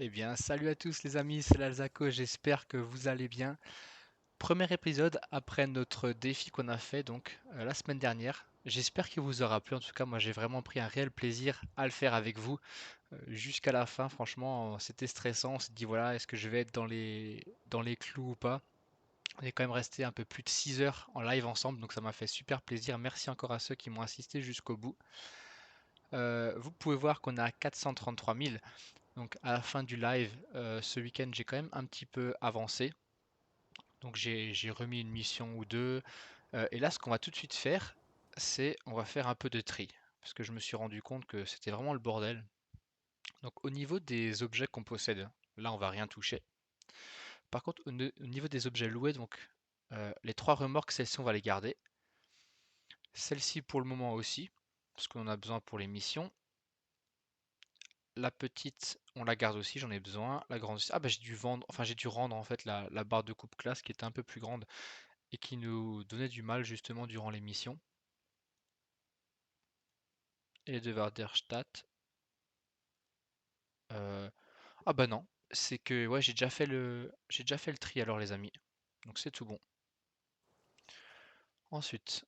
Eh bien, salut à tous les amis, c'est l'Alzaco, j'espère que vous allez bien. Premier épisode après notre défi qu'on a fait donc la semaine dernière. J'espère qu'il vous aura plu, en tout cas moi j'ai vraiment pris un réel plaisir à le faire avec vous jusqu'à la fin. Franchement c'était stressant, on s'est dit voilà, est-ce que je vais être dans les clous ou pas. On est quand même resté un peu plus de 6 heures en live ensemble, donc ça m'a fait super plaisir. Merci encore à ceux qui m'ont assisté jusqu'au bout. Vous pouvez voir qu'on est à 433 000. Donc à la fin du live, ce week-end, j'ai quand même un petit peu avancé. Donc j'ai remis une mission ou deux. Et là, ce qu'on va tout de suite faire, c'est on va faire un peu de tri. Parce que je me suis rendu compte que c'était vraiment le bordel. Donc au niveau des objets qu'on possède, là on va rien toucher. Par contre, au niveau des objets loués, donc les trois remorques, celles-ci on va les garder. Celle-ci pour le moment aussi, parce qu'on en a besoin pour les missions. La petite, on la garde aussi, j'en ai besoin. La grande aussi. Ah bah j'ai dû vendre, enfin j'ai dû rendre en fait la barre de coupe classe qui était un peu plus grande et qui nous donnait du mal justement durant les missions. Et les devoirs d'Erstadt. euh, Ah bah non, c'est que ouais j'ai déjà fait le tri alors les amis. Donc c'est tout bon. Ensuite,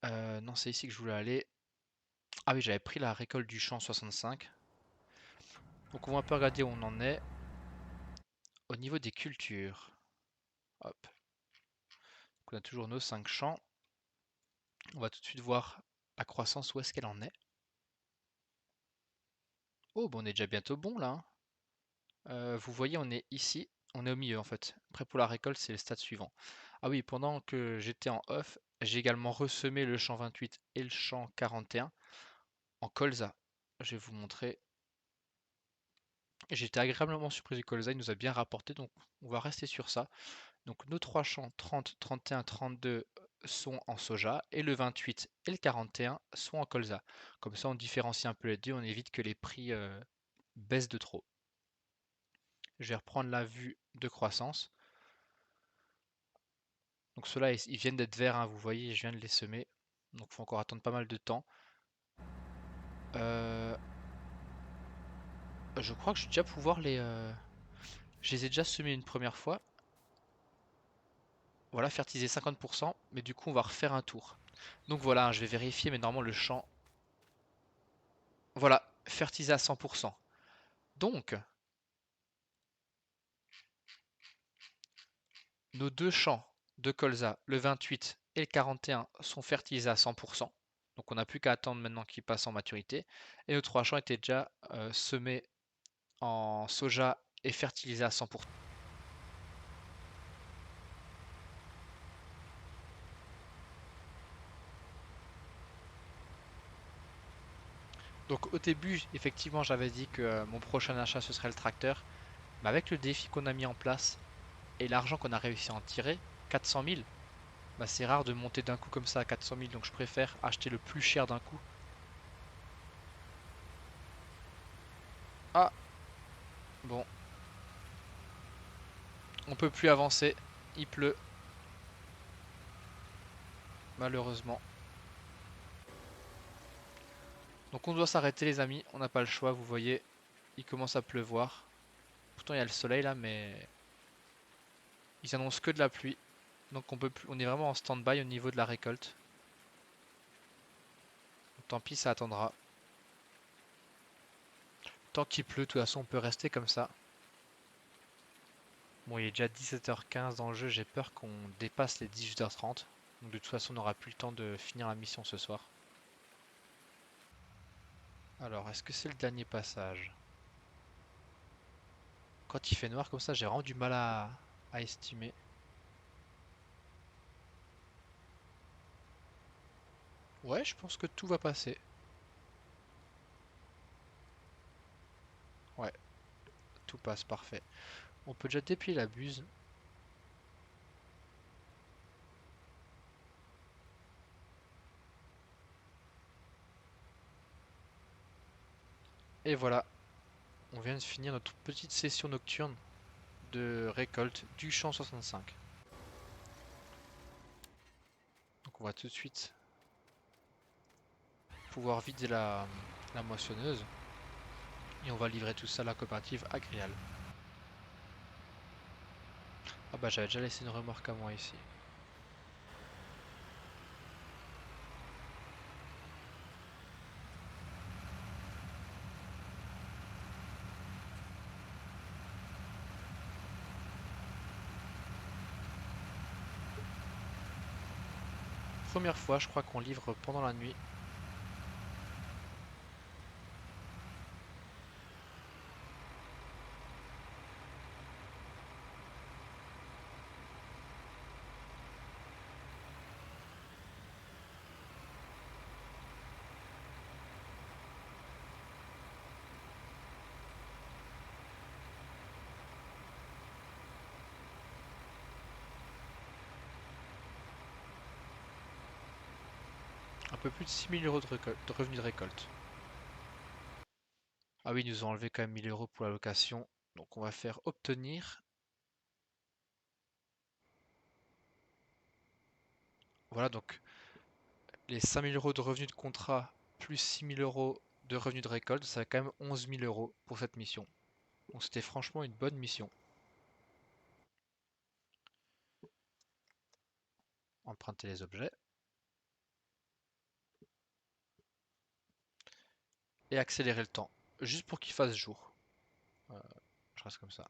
non c'est ici que je voulais aller. Ah oui j'avais pris la récolte du champ 65. Donc on va un peu regarder où on en est. Au niveau des cultures. Hop. Donc on a toujours nos 5 champs. On va tout de suite voir la croissance, où est-ce qu'elle en est. Oh, bon, on est déjà bientôt bon là, hein. Vous voyez, on est ici, on est au milieu en fait. Après pour la récolte, c'est le stade suivant. Ah oui, pendant que j'étais en off, j'ai également ressemé le champ 28 et le champ 41 en colza. Je vais vous montrer. J'étais agréablement surpris du colza, il nous a bien rapporté, donc on va rester sur ça. Donc nos trois champs 30, 31, 32 sont en soja et le 28 et le 41 sont en colza. Comme ça, on différencie un peu les deux, on évite que les prix baissent de trop. Je vais reprendre la vue de croissance. Donc ceux-là, ils viennent d'être verts, hein, vous voyez, je viens de les semer. Donc il faut encore attendre pas mal de temps. Euh, je crois que je vais déjà pouvoir Je les ai déjà semés une première fois. Voilà, fertiliser 50%, mais du coup on va refaire un tour. Donc voilà, hein, je vais vérifier, mais normalement le champ... Voilà, fertilisé à 100%. Donc, nos deux champs de colza, le 28 et le 41, sont fertilisés à 100%. Donc on n'a plus qu'à attendre maintenant qu'ils passent en maturité. Et nos trois champs étaient déjà semés en soja et fertilisés à 100%. Donc au début, effectivement, j'avais dit que mon prochain achat ce serait le tracteur. Mais avec le défi qu'on a mis en place et l'argent qu'on a réussi à en tirer, 400 000, bah, c'est rare de monter d'un coup comme ça à 400 000. Donc je préfère acheter le plus cher d'un coup. Ah, bon, on peut plus avancer. Il pleut, malheureusement. Donc on doit s'arrêter les amis, on n'a pas le choix, vous voyez, il commence à pleuvoir. Pourtant il y a le soleil là, mais ils annoncent que de la pluie. Donc on peut plus, on est vraiment en stand-by au niveau de la récolte. Donc, tant pis, ça attendra. Tant qu'il pleut, de toute façon on peut rester comme ça. Bon, il est déjà 17h15 dans le jeu, j'ai peur qu'on dépasse les 18h30. Donc de toute façon on n'aura plus le temps de finir la mission ce soir. Alors, est-ce que c'est le dernier passage? Quand il fait noir comme ça, j'ai vraiment du mal à estimer. Ouais, je pense que tout va passer. Ouais, tout passe, parfait. On peut déjà déplier la buse. Et voilà, on vient de finir notre petite session nocturne de récolte du champ 65. Donc on va tout de suite pouvoir vider la moissonneuse. Et on va livrer tout ça à la coopérative Agréal. Ah bah j'avais déjà laissé une remorque à moi ici. Première fois, je crois qu'on livre pendant la nuit. Un peu plus de 6 000 € de revenus de récolte. Ah oui, ils nous ont enlevé quand même 1 000 € pour la location. Donc on va faire obtenir. Voilà, donc les 5 000 € de revenus de contrat plus 6 000 € de revenus de récolte, ça fait quand même 11 000 € pour cette mission. Donc c'était franchement une bonne mission. Emprunter les objets. Et accélérer le temps. Juste pour qu'il fasse jour. Euh, je reste comme ça.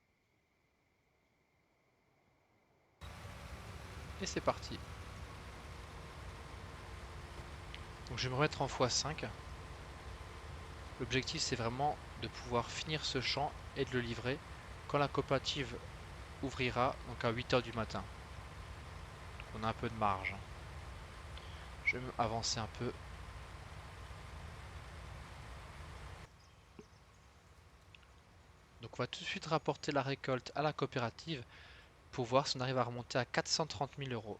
Et c'est parti. Donc je vais me remettre en x5. L'objectif c'est vraiment de pouvoir finir ce champ et de le livrer quand la coopérative ouvrira, donc à 8 h du matin. On a un peu de marge. Je vais avancer un peu. Donc on va tout de suite rapporter la récolte à la coopérative pour voir si on arrive à remonter à 430 000 €.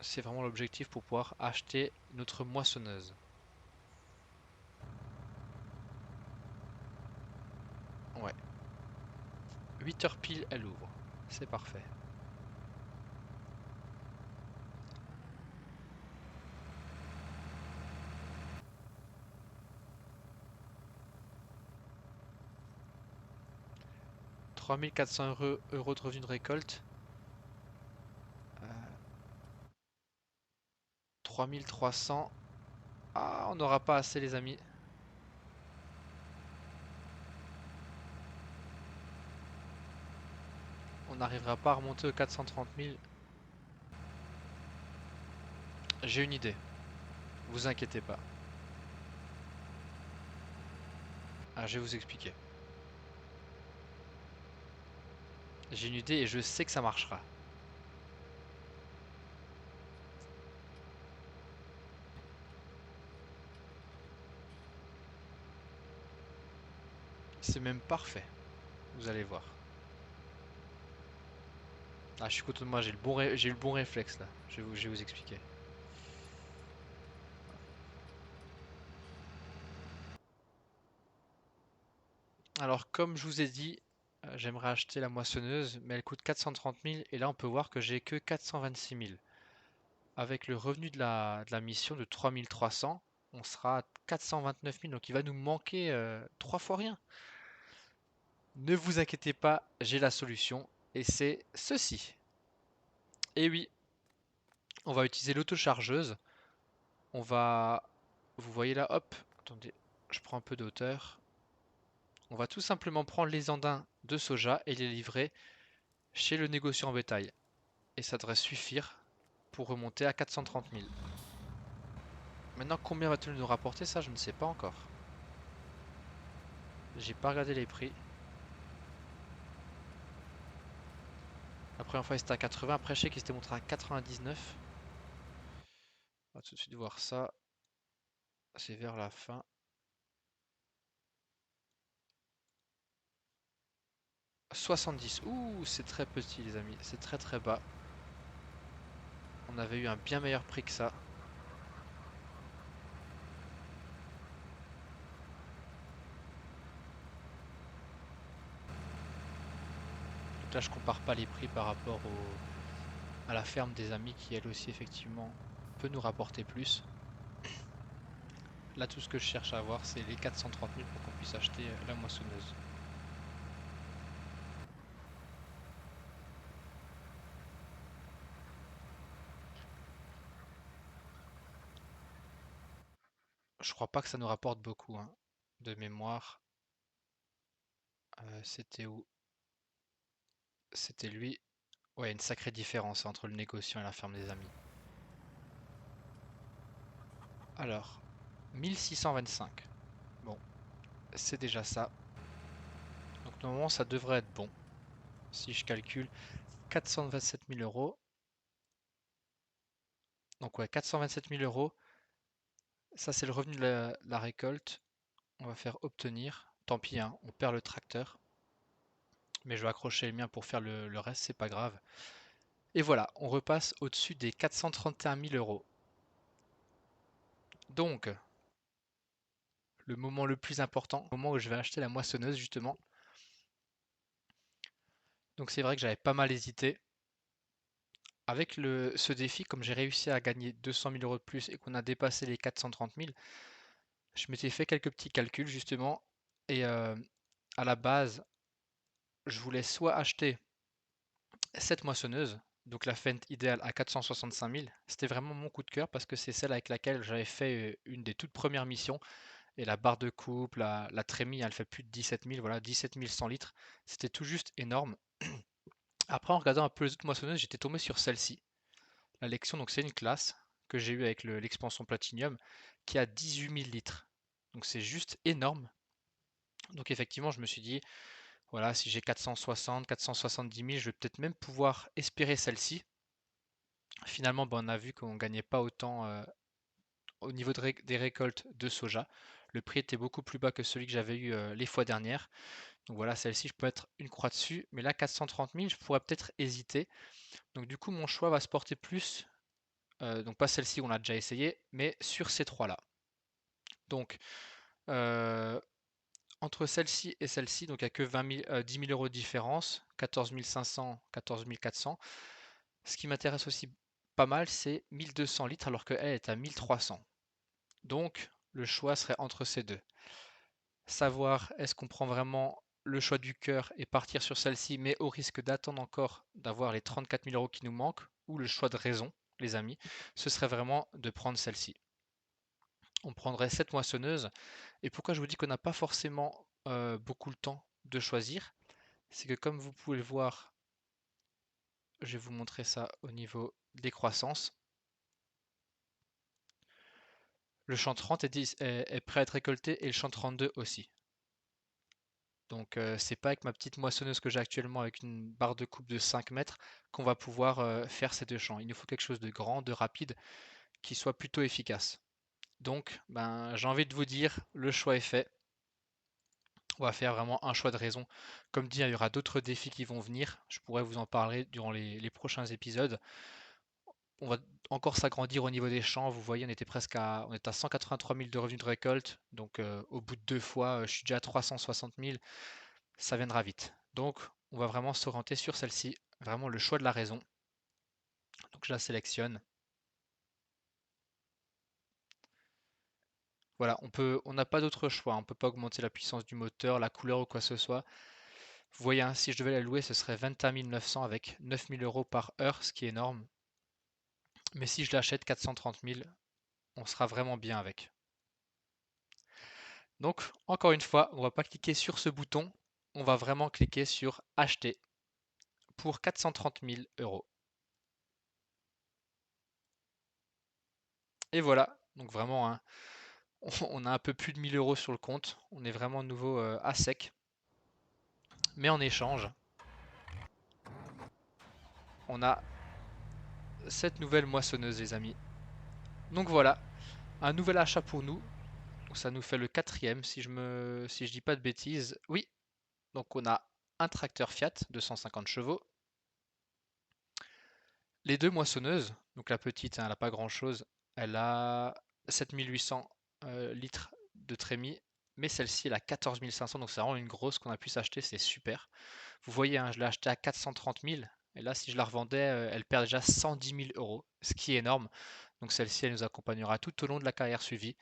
C'est vraiment l'objectif pour pouvoir acheter notre moissonneuse. Ouais. 8 h pile, elle ouvre. C'est parfait. « 3 400 € de revenus de récolte. 3 300. Ah, on n'aura pas assez les amis. On n'arrivera pas à remonter aux 430 000. J'ai une idée. Vous inquiétez pas. Ah, je vais vous expliquer. J'ai une idée et je sais que ça marchera. C'est même parfait. Vous allez voir. Ah, je suis content de moi, j'ai eu le bon réflexe là. Je vais vous expliquer. Alors, comme je vous ai dit, j'aimerais acheter la moissonneuse, mais elle coûte 430 000 et là on peut voir que j'ai que 426 000. Avec le revenu de la mission de 3 300, on sera à 429 000, donc il va nous manquer 3 fois rien. Ne vous inquiétez pas, j'ai la solution et c'est ceci. Et oui, on va utiliser l'autochargeuse. On va, vous voyez là, hop, attendez, je prends un peu de hauteur. On va tout simplement prendre les andins de soja et les livrer chez le négociant en bétail. Et ça devrait suffire pour remonter à 430 000. Maintenant, combien va-t-il nous rapporter? Ça, je ne sais pas encore. J'ai pas regardé les prix. La première fois, il était à 80. Après, je sais qu'il s'était montré à 99. On va tout de suite voir ça. C'est vers la fin. 70. Ouh, c'est très petit, les amis. C'est très très bas. On avait eu un bien meilleur prix que ça. Donc là, je compare pas les prix par rapport à la ferme des amis qui, elle aussi, effectivement, peut nous rapporter plus. Là, tout ce que je cherche à avoir, c'est les 430 000 pour qu'on puisse acheter la moissonneuse. Je crois pas que ça nous rapporte beaucoup, hein, de mémoire. C'était où? C'était lui. Ouais, une sacrée différence entre le négociant et la ferme des amis. Alors, 1625. Bon, c'est déjà ça. Donc normalement, ça devrait être bon. Si je calcule 427 000 euros. Donc ouais, 427 000 euros. Ça, c'est le revenu de la récolte. On va faire obtenir. Tant pis, hein, on perd le tracteur. Mais je vais accrocher le mien pour faire le reste, c'est pas grave. Et voilà, on repasse au-dessus des 431 000 euros. Donc, le moment le plus important, le moment où je vais acheter la moissonneuse justement. Donc c'est vrai que j'avais pas mal hésité. Avec ce défi, comme j'ai réussi à gagner 200 000 euros de plus et qu'on a dépassé les 430 000, je m'étais fait quelques petits calculs justement. Et à la base, je voulais soit acheter cette moissonneuse, donc la Fendt idéale à 465 000. C'était vraiment mon coup de cœur parce que c'est celle avec laquelle j'avais fait une des toutes premières missions. Et la barre de coupe, la trémie, elle fait plus de 17 000, voilà, 17 100 litres. C'était tout juste énorme. Après, en regardant un peu les autres moissonneuses, j'étais tombé sur celle-ci. La Lexion, donc c'est une classe que j'ai eue avec l'expansion Platinum qui a 18 000 litres. Donc c'est juste énorme. Donc effectivement, je me suis dit, voilà, si j'ai 460, 470 000, je vais peut-être même pouvoir espérer celle-ci. Finalement, ben, on a vu qu'on gagnait pas autant au niveau des récoltes de soja. Le prix était beaucoup plus bas que celui que j'avais eu les fois dernières. Donc voilà, celle-ci, je peux mettre une croix dessus. Mais là, 430 000, je pourrais peut-être hésiter. Donc du coup, mon choix va se porter plus, donc pas celle-ci, on l'a déjà essayé, mais sur ces trois-là. Donc, euh, entre celle-ci et celle-ci, donc il n'y a que 10 000 euros de différence, 14 500, 14 400. Ce qui m'intéresse aussi pas mal, c'est 1200 litres, alors qu'elle est à 1300. Donc, le choix serait entre ces deux. Savoir est-ce qu'on prend vraiment le choix du cœur et partir sur celle-ci, mais au risque d'attendre encore d'avoir les 34 000 euros qui nous manquent, ou le choix de raison, les amis, ce serait vraiment de prendre celle-ci. On prendrait cette moissonneuse. Et pourquoi je vous dis qu'on n'a pas forcément beaucoup le temps de choisir, c'est que comme vous pouvez le voir, je vais vous montrer ça au niveau des croissances. Le champ 30 est prêt à être récolté et le champ 32 aussi. Donc c'est pas avec ma petite moissonneuse que j'ai actuellement avec une barre de coupe de 5 mètres qu'on va pouvoir faire ces deux champs. Il nous faut quelque chose de grand, de rapide, qui soit plutôt efficace. Donc ben, j'ai envie de vous dire, le choix est fait. On va faire vraiment un choix de raison. Comme dit, il y aura d'autres défis qui vont venir. Je pourrais vous en parler durant les prochains épisodes. On va encore s'agrandir au niveau des champs. Vous voyez, on est à 183 000 de revenus de récolte. Donc, au bout de deux fois, je suis déjà à 360 000. Ça viendra vite. Donc, on va vraiment s'orienter sur celle-ci. Vraiment le choix de la raison. Donc, je la sélectionne. Voilà, on n'a pas d'autre choix. On ne peut pas augmenter la puissance du moteur, la couleur ou quoi que ce soit. Vous voyez, hein, si je devais la louer, ce serait 21 900 avec 9 000 euros par heure, ce qui est énorme. Mais si je l'achète 430 000, on sera vraiment bien avec. Donc, encore une fois, on ne va pas cliquer sur ce bouton, on va vraiment cliquer sur acheter pour 430 000 euros. Et voilà, donc vraiment, hein, on a un peu plus de 1000 euros sur le compte, on est vraiment nouveau à sec. Mais en échange, on a cette nouvelle moissonneuse, les amis. Donc voilà, un nouvel achat pour nous. Ça nous fait le quatrième, si je dis pas de bêtises. Oui, donc on a un tracteur Fiat de 150 chevaux, les deux moissonneuses, donc la petite, hein, elle n'a pas grand-chose, elle a 7800 litres de trémie, mais celle-ci elle a 14 500, donc c'est vraiment une grosse qu'on a pu s'acheter, c'est super. Vous voyez, hein, je l'ai achetée à 430 000, et là si je la revendais, elle perd déjà 110 000 euros, ce qui est énorme. Donc celle-ci, elle nous accompagnera tout au long de la carrière suivie.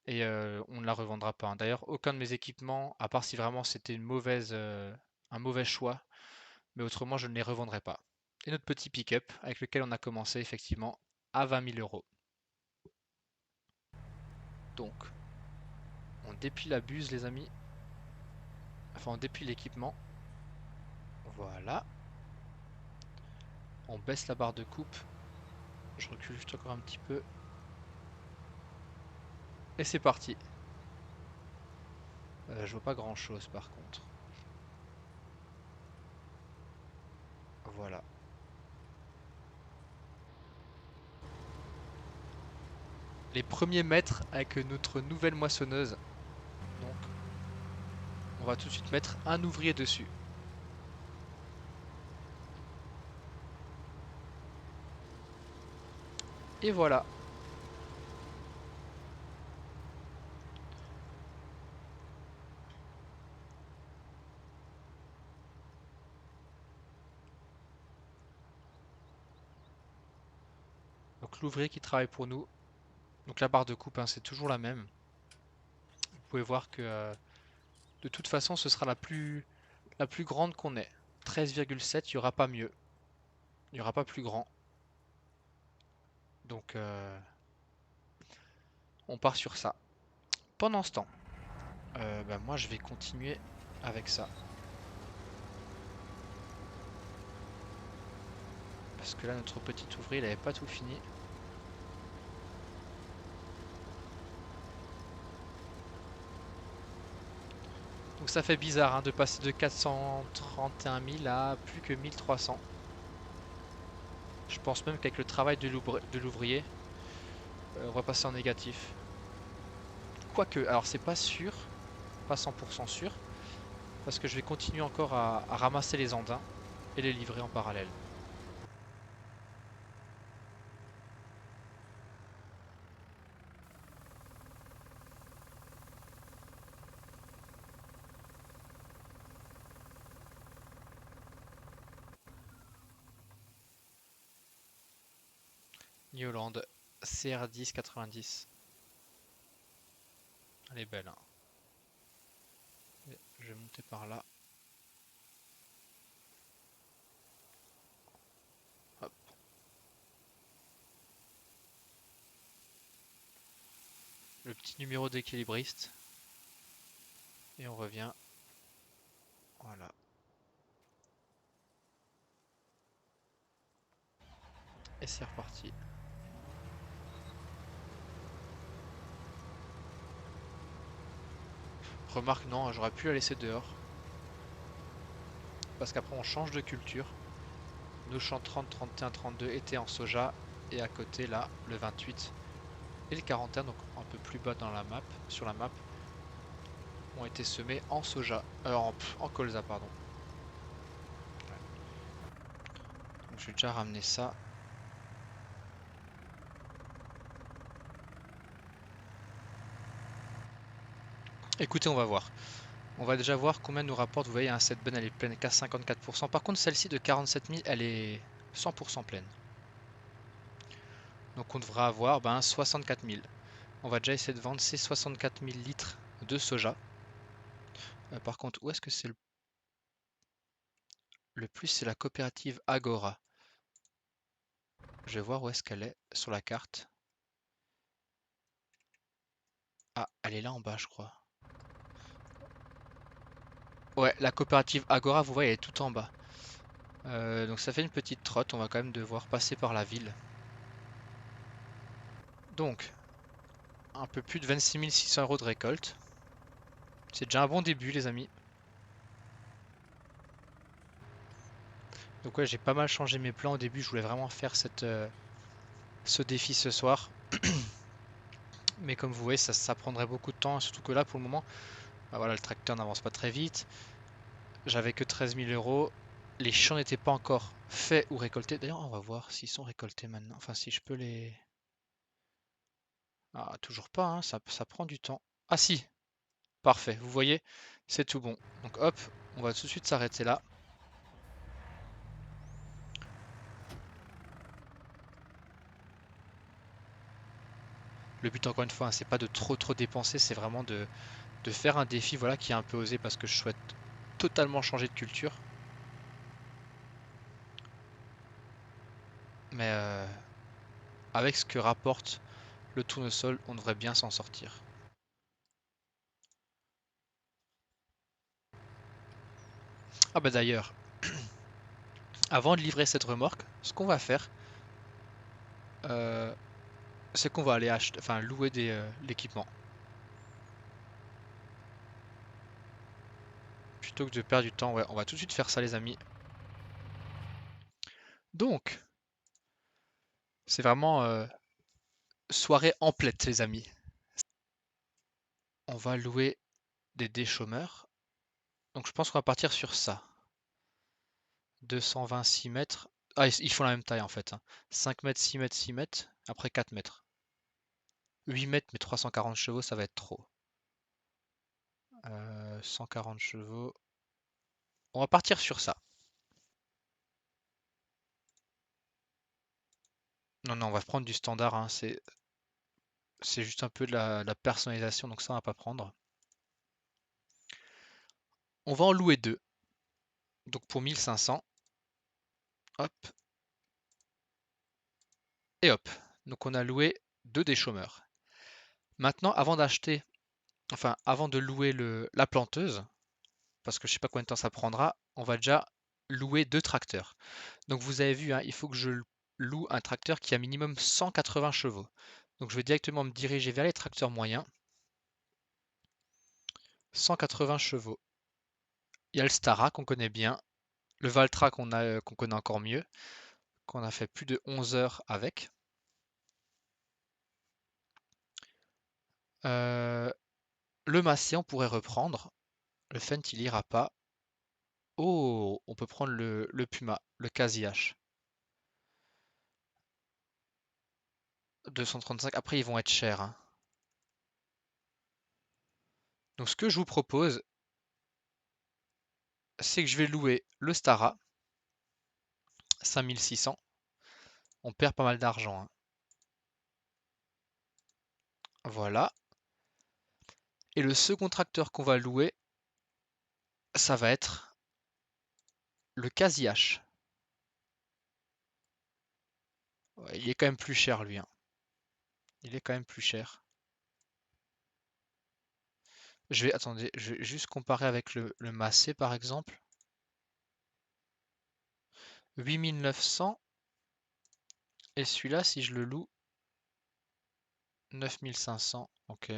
et on ne la revendra pas, hein. D'ailleurs, aucun de mes équipements, à part si vraiment c'était un mauvais choix, mais autrement je ne les revendrai pas. Et notre petit pick-up avec lequel on a commencé effectivement à 20 000 euros. Donc, on déplie la buse les amis, enfin on déplie l'équipement. Voilà. On baisse la barre de coupe. Je recule juste encore un petit peu. Et c'est parti. Je vois pas grand chose par contre. Voilà. Les premiers mètres avec notre nouvelle moissonneuse. Donc on va tout de suite mettre un ouvrier dessus. Et voilà. Donc l'ouvrier qui travaille pour nous. Donc la barre de coupe, hein, c'est toujours la même. Vous pouvez voir que de toute façon ce sera la plus grande qu'on ait. 13,7, il n'y aura pas mieux. Il n'y aura pas plus grand. Donc on part sur ça. Pendant ce temps, bah, moi je vais continuer avec ça. Parce que là notre petit ouvrier il n'avait pas tout fini. Donc ça fait bizarre hein, de passer de 431 000 à plus que 1300. Je pense même qu'avec le travail de l'ouvrier, on va passer en négatif. Quoique, alors c'est pas sûr, pas 100% sûr, parce que je vais continuer encore à ramasser les andins et les livrer en parallèle. New Holland, CR10 90. Elle est belle, hein. Je vais monter par là. Hop. Le petit numéro d'équilibriste. Et on revient. Voilà. Et c'est reparti. Remarque, non, j'aurais pu la laisser dehors. Parce qu'après on change de culture. Nos champs 30, 31, 32 étaient en soja. Et à côté là, le 28 et le 41, donc un peu plus bas dans la map, sur la map, ont été semés en soja. En colza, pardon. Donc, je vais déjà ramener ça. Écoutez, on va voir. On va déjà voir combien nous rapporte. Vous voyez, hein, cette benne elle est pleine qu'à 54%. Par contre, celle-ci de 47 000, elle est 100% pleine. Donc on devra avoir 64 000. On va déjà essayer de vendre ces 64 000 litres de soja. Par contre, où est-ce que c'est le plus? C'est la coopérative Agora. Je vais voir où est-ce qu'elle est sur la carte. Ah, elle est là en bas, je crois. Ouais, la coopérative Agora, vous voyez, elle est tout en bas. Donc ça fait une petite trotte, on va quand même devoir passer par la ville. Donc, un peu plus de 26 600 euros de récolte. C'est déjà un bon début, les amis. Donc ouais, j'ai pas mal changé mes plans au début. Je voulais vraiment faire ce défi ce soir. Mais comme vous voyez, ça prendrait beaucoup de temps. Surtout que là, pour le moment, bah voilà, le tracteur n'avance pas très vite. J'avais que 13 000 euros. Les champs n'étaient pas encore faits ou récoltés. D'ailleurs, on va voir s'ils sont récoltés maintenant. Enfin, si je peux les... Ah, toujours pas, hein, ça prend du temps. Ah si, parfait. Vous voyez, c'est tout bon. Donc hop, on va tout de suite s'arrêter là. Le but encore une fois, hein, c'est pas de trop dépenser, c'est vraiment de faire un défi voilà, qui est un peu osé parce que je souhaite totalement changer de culture. Mais avec ce que rapporte le tournesol, on devrait bien s'en sortir. Ah bah d'ailleurs, avant de livrer cette remorque, ce qu'on va faire, euh, c'est qu'on va aller acheter, enfin louer l'équipement. Plutôt que de perdre du temps, ouais, on va tout de suite faire ça les amis. Donc, c'est vraiment soirée emplette les amis. On va louer des déchômeurs. Donc je pense qu'on va partir sur ça. 226 mètres. Ah, ils font la même taille en fait, hein. 5 mètres, 6 mètres, 6 mètres. Après 4 mètres. 8 mètres, mais 340 chevaux, ça va être trop. 140 chevaux. On va partir sur ça. Non, non, on va prendre du standard, hein. C'est juste un peu de la personnalisation, donc ça, on va pas prendre. On va en louer deux. Donc pour 1500. Hop. Et hop. Donc on a loué deux des chômeurs. Maintenant, avant de louer la planteuse, parce que je sais pas combien de temps ça prendra, on va déjà louer deux tracteurs. Donc vous avez vu, hein, il faut que je loue un tracteur qui a minimum 180 chevaux. Donc je vais directement me diriger vers les tracteurs moyens. 180 chevaux. Il y a le Stara qu'on connaît bien, le Valtra qu'on connaît encore mieux, qu'on a fait plus de 11 heures avec. Euh, le Massé, on pourrait reprendre. Le Fent, il ira pas. Oh, on peut prendre le Puma, le Casillac. 235. Après, ils vont être chers, hein. Donc, ce que je vous propose, c'est que je vais louer le Stara, 5600. On perd pas mal d'argent, hein. Voilà. Et le second tracteur qu'on va louer, ça va être le Casillac. Ouais, il est quand même plus cher, lui, hein. Il est quand même plus cher. Attendez, je vais juste comparer avec le Massé, par exemple. 8900. Et celui-là, si je le loue, 9500. Ok.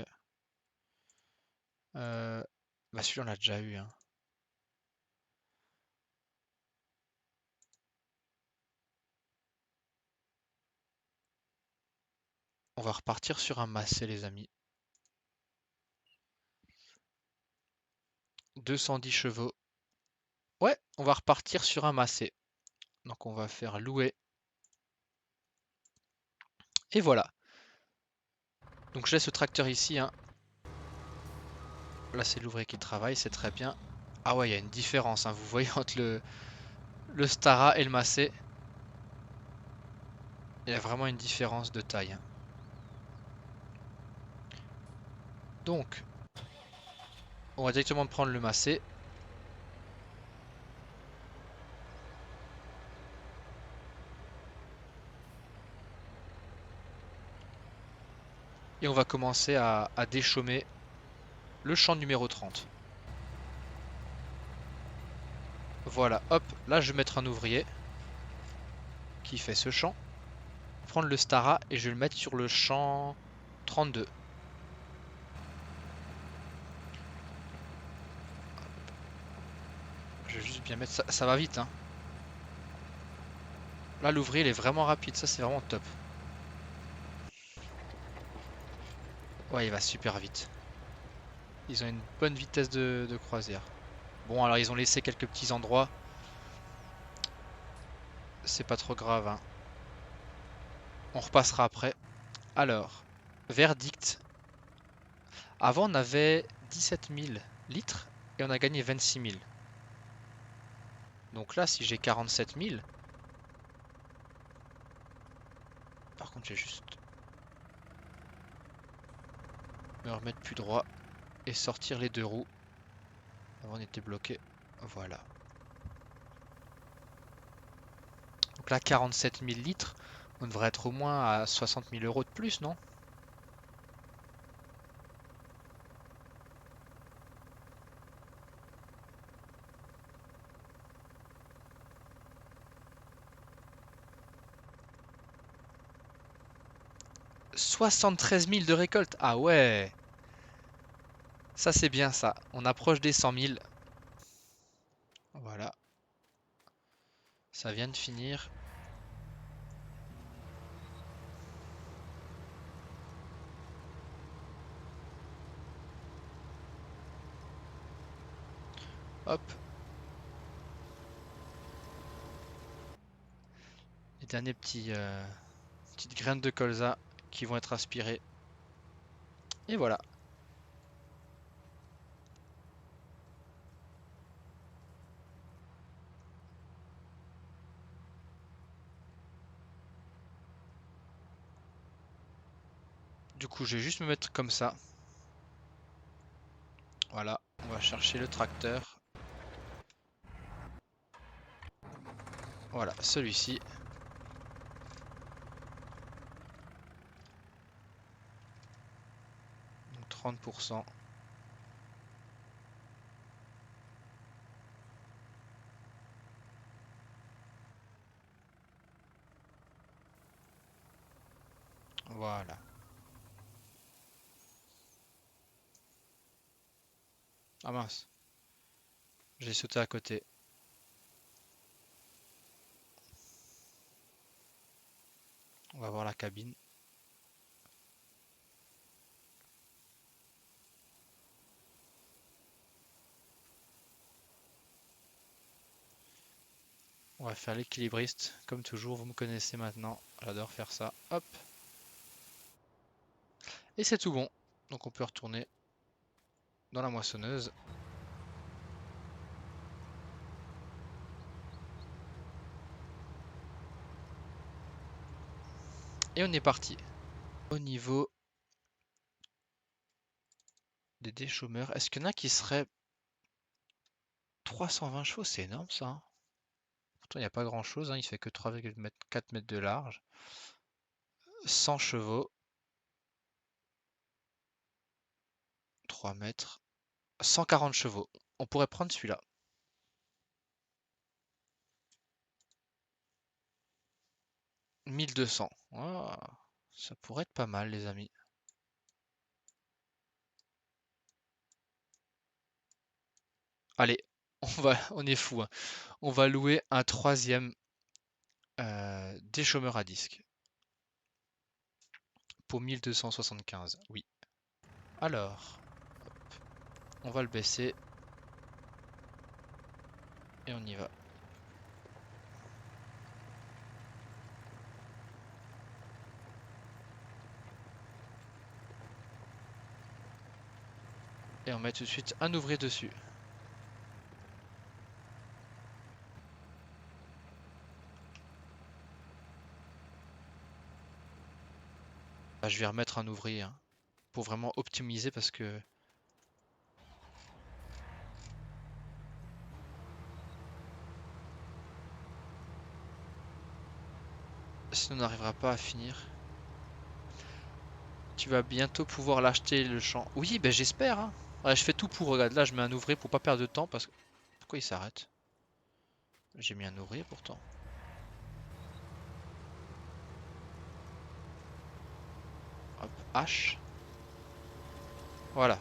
Bah celui-là, on l'a déjà eu, hein. On va repartir sur un Massé, les amis. 210 chevaux. Ouais, on va repartir sur un Massé. Donc on va faire louer. Et voilà. Donc je laisse le tracteur ici, hein. Là, c'est l'ouvrier qui travaille, c'est très bien. Ah ouais, il y a une différence, hein. Vous voyez entre le Stara et le Massé. Il y a vraiment une différence de taille, hein. Donc, on va directement prendre le Massé. Et on va commencer à déchaumer le champ numéro 30. Voilà, hop, là je vais mettre un ouvrier qui fait ce champ. Prendre le Stara et je vais le mettre sur le champ 32. Je vais juste bien mettre ça. Ça va vite, hein. Là, l'ouvrier, il est vraiment rapide. Ça, c'est vraiment top. Ouais, il va super vite. Ils ont une bonne vitesse de croisière. Bon, alors ils ont laissé quelques petits endroits. C'est pas trop grave, hein. On repassera après. Alors, verdict. Avant, on avait 17 000 litres et on a gagné 26 000. Donc là, si j'ai 47 000, par contre, j'ai juste... Me remettre plus droit et sortir les deux roues. Avant on était bloqué. Voilà. Donc là 47 000 litres. On devrait être au moins à 60 000 euros de plus, non? « 73 000 de récolte. Ah ouais. Ça c'est bien ça. On approche des 100 000. Voilà. Ça vient de finir. Hop. Les derniers petites graines de colza qui vont être aspirées. Et voilà. Du coup, je vais juste me mettre comme ça. Voilà. On va chercher le tracteur. Voilà, celui-ci. Donc 30%. Voilà. Ah mince. J'ai sauté à côté. On va voir la cabine. On va faire l'équilibriste. Comme toujours, vous me connaissez maintenant. J'adore faire ça. Hop. Et c'est tout bon. Donc on peut retourner dans la moissonneuse. Et on est parti. Au niveau des déchômeurs, est-ce qu'il y en a qui seraient 320 chevaux? C'est énorme ça, hein. Pourtant il n'y a pas grand chose, hein. Il fait que 3,4 mètres de large. 100 chevaux. 3 mètres. 140 chevaux. On pourrait prendre celui-là. 1200. Ah, ça pourrait être pas mal, les amis. Allez, on est fou, hein. On va louer un troisième déchômeur à disque. Pour 1275, oui. Alors, on va le baisser. Et on y va. Et on met tout de suite un ouvrier dessus. Là, je vais remettre un ouvrier, hein, pour vraiment optimiser parce que sinon on n'arrivera pas à finir. Tu vas bientôt pouvoir l'acheter le champ. Oui, ben j'espère, hein. Ouais, je fais tout pour, regarde, là je mets un ouvrier pour pas perdre de temps parce que... Pourquoi il s'arrête? J'ai mis un ouvrier pourtant. Hop, H. Voilà.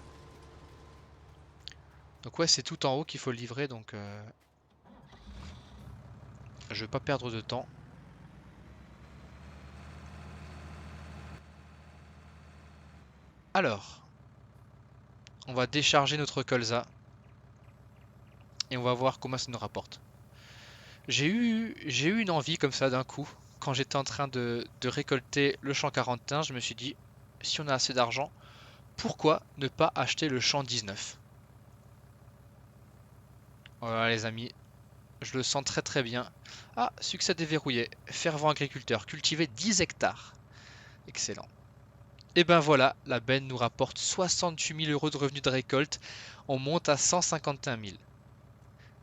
Donc ouais, c'est tout en haut qu'il faut livrer, donc je veux pas perdre de temps. Alors, on va décharger notre colza et on va voir comment ça nous rapporte. J'ai eu une envie comme ça d'un coup. Quand j'étais en train de récolter le champ 41, je me suis dit, si on a assez d'argent, pourquoi ne pas acheter le champ 19? Voilà les amis, je le sens très très bien. Ah, succès déverrouillé. Fervent agriculteur, cultiver 10 hectares. Excellent. Et ben voilà, la benne nous rapporte 68 000 euros de revenus de récolte. On monte à 151 000.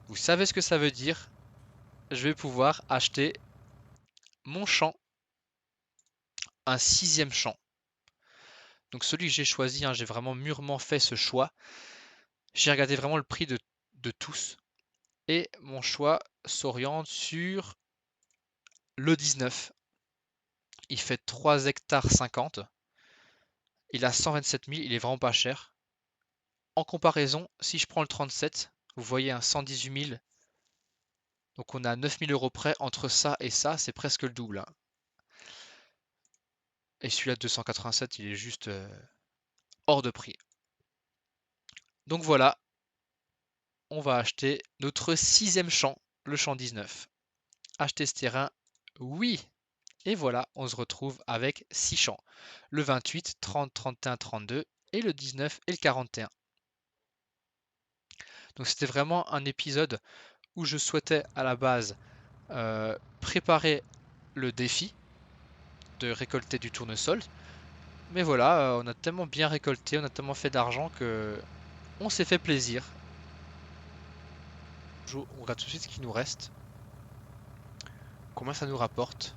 Vous savez ce que ça veut dire? Je vais pouvoir acheter mon champ, un sixième champ. Donc celui que j'ai choisi, hein, j'ai vraiment mûrement fait ce choix. J'ai regardé vraiment le prix de tous. Et mon choix s'oriente sur le 19. Il fait 3 hectares 50. Il a 127 000, il est vraiment pas cher. En comparaison, si je prends le 37, vous voyez un 118 000. Donc on a 9 000 euros près entre ça et ça, c'est presque le double, hein. Et celui-là de 287, il est juste hors de prix. Donc voilà, on va acheter notre sixième champ, le champ 19. Acheter ce terrain, oui. Et voilà, on se retrouve avec 6 champs. Le 28, 30, 31, 32 et le 19 et le 41. Donc c'était vraiment un épisode où je souhaitais à la base préparer le défi de récolter du tournesol. Mais voilà, on a tellement bien récolté, on a tellement fait d'argent que on s'est fait plaisir. On regarde tout de suite ce qui nous reste. Combien ça nous rapporte?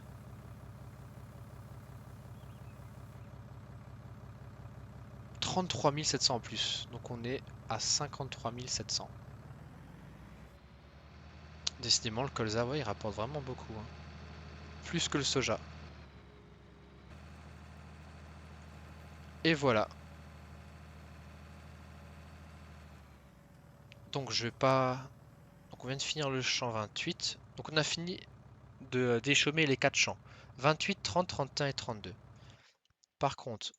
33 700 en plus. Donc on est à 53 700. Décidément, le colza, ouais, il rapporte vraiment beaucoup, hein. Plus que le soja. Et voilà. Donc je vais pas... Donc on vient de finir le champ 28. Donc on a fini de déchaumer les 4 champs. 28, 30, 31 et 32. Par contre,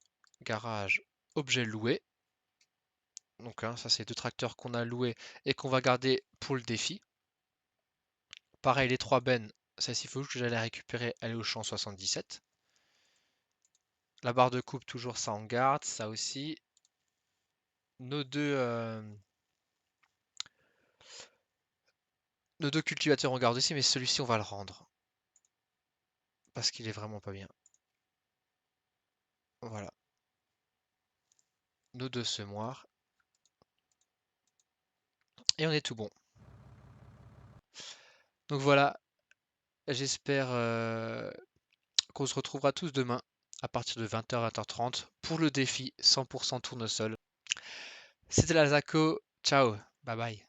garage, objet loué. Donc hein, ça c'est deux tracteurs qu'on a loués et qu'on va garder pour le défi. Pareil, les 3 bennes, celle-ci il faut que j'aille la récupérer, elle est au champ 77. La barre de coupe, toujours ça en garde, ça aussi. Nos deux, euh, nos deux cultivateurs on garde aussi, mais celui-ci on va le rendre. Parce qu'il est vraiment pas bien. Voilà. Nos deux semoirs. Et on est tout bon. Donc voilà, j'espère qu'on se retrouvera tous demain à partir de 20h, 20h30 pour le défi 100% tournesol. C'était la Zaco, ciao, bye bye.